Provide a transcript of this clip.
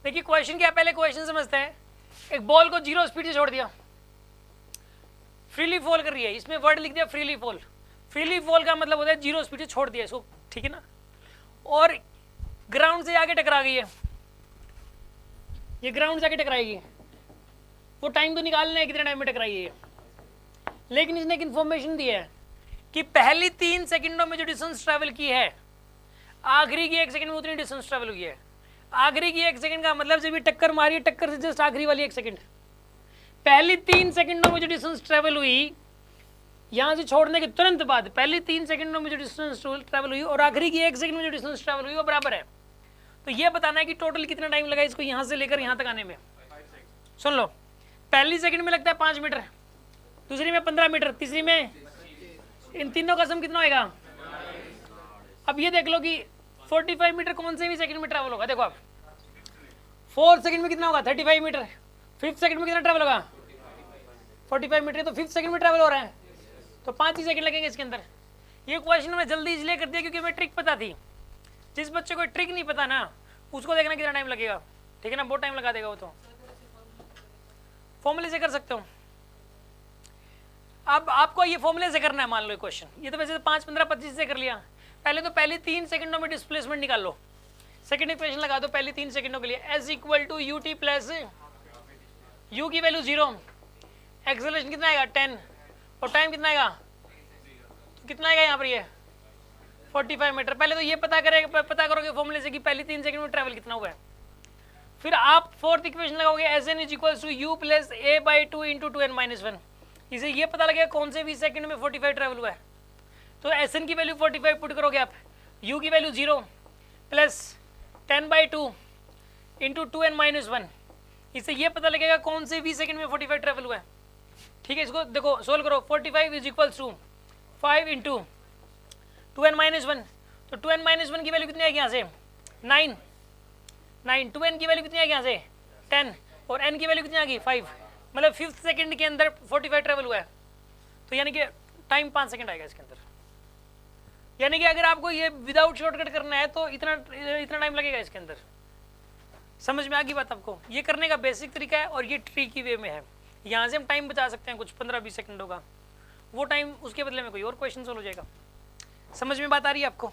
देखिए क्वेश्चन क्या, पहले क्वेश्चन समझते हैं। एक बॉल को 0 स्पीड से छोड़ दिया, फ्रीली फॉल कर रही है, इसमें वर्ड लिख दिया फ्रीली फॉल। फ्रीली फॉल का मतलब होता है 0 स्पीड से छोड़ दिया इसको, ठीक है ना। और ग्राउंड से आगे टकरा गई है, ये ग्राउंड से आगे टकराएगी, वो टाइम तो निकालना है कितने टाइम में टकराई है। लेकिन इसने एक इन्फॉर्मेशन दी है कि पहली 3 सेकंडों में जो डिस्टेंस ट्रैवल की है, आखिरी की 1 सेकंड में उतनी डिस्टेंस ट्रैवल हुई है। आखिरी की 1 सेकंड का मतलब जब ये टक्कर मारी है, टक्कर से जस्ट आखिरी वाली 1 सेकंड, पहली 3 सेकंडों में जो डिस्टेंस ट्रैवल हुई यहाँ से छोड़ने के तुरंत बाद, पहली 3 सेकंडों में जो डिस्टेंस ट्रैवल हुई और आखिरी की 1 सेकंड में जो डिस्टेंस ट्रैवल हुई वो बराबर है। तो ये बताना है कि टोटल कितना टाइम लगा इसको यहाँ से लेकर यहाँ तक आने में। सुन लो, पहली सेकंड में लगता है 5 मीटर, दूसरी में 15 मीटर, तीसरी में, इन तीनों का सम कितना होगा। अब ये देख लो कि 45 मीटर कौन से भी सेकंड में ट्रैवल होगा। देखो आप 4 सेकंड में कितना होगा 35 मीटर, 5th सेकंड में कितना ट्रैवल होगा 45 मीटर, तो 5th सेकंड में ट्रैवल हो रहा है, तो 5 ही सेकंड लगेंगे इसके अंदर। ये क्वेश्चन मैं जल्दी इसलिए कर दिया क्योंकि हमें ट्रिक पता थी। जिस बच्चे को ट्रिक नहीं पता ना, उसको देखना कितना टाइम लगेगा, ठीक है ना, बहुत टाइम लगा देगा वो। तो फॉर्मूले से कर सकते हो। अब आपको ये फॉर्मूले से करना है। मान लो क्वेश्चन, ये तो वैसे 5, 15, 25 से कर लिया। पहले तो पहले 3 सेकंडों में डिस्प्लेसमेंट निकाल लो, सेकंड इक्वेशन लगा दो पहले 3 सेकंडों के लिए, S equal to U T plus U की वैल्यू 0, एक्सेलरेशन कितना आएगा 10, और टाइम कितना आएगा, तो कितना आएगा यहाँ पर ये 45 मीटर। पहले तो ये पता करोगे फॉर्मूले से कि पहले 3 सेकंड में ट्रैवल कितना हुआ है। फिर आप 4th इक्वेशन लगाओगे, S N is equal to U plus A by 2 into 2n-1। इसे ये पता लगेगा कौन से 20 सेकंड में 45 ट्रैवल हुआ है। तो एस एन की वैल्यू 45 पुट करोगे आप, यू की वैल्यू 0 प्लस 10/2 इंटू 2n-1। इससे ये पता लगेगा कौन से 20 सेकंड में 45 ट्रैवल हुआ है। ठीक है, इसको देखो सोल्व करो, 45 is equal to 5 into 2n-1, तो 2n-1 की वैल्यू कितनी आएगी यहाँ से 9, 2n की वैल्यू कितनी आएगी यहाँ से 10, और n की वैल्यू कितनी आ गई 5, मतलब 5th सेकंड के अंदर 45 ट्रैवल हुआ है। तो यानी कि टाइम 5 सेकंड आएगा इसके अंदर। यानी कि अगर आपको ये विदाउट शॉर्टकट करना है तो इतना टाइम लगेगा इसके अंदर। समझ में आ गई बात आपको। ये करने का बेसिक तरीका है और ये ट्रिकी वे में है। यहाँ से हम टाइम बचा सकते हैं कुछ 15-20 सेकंडों का, वो टाइम उसके बदले में कोई और क्वेश्चन सोल्व हो जाएगा। समझ में बात आ रही है आपको।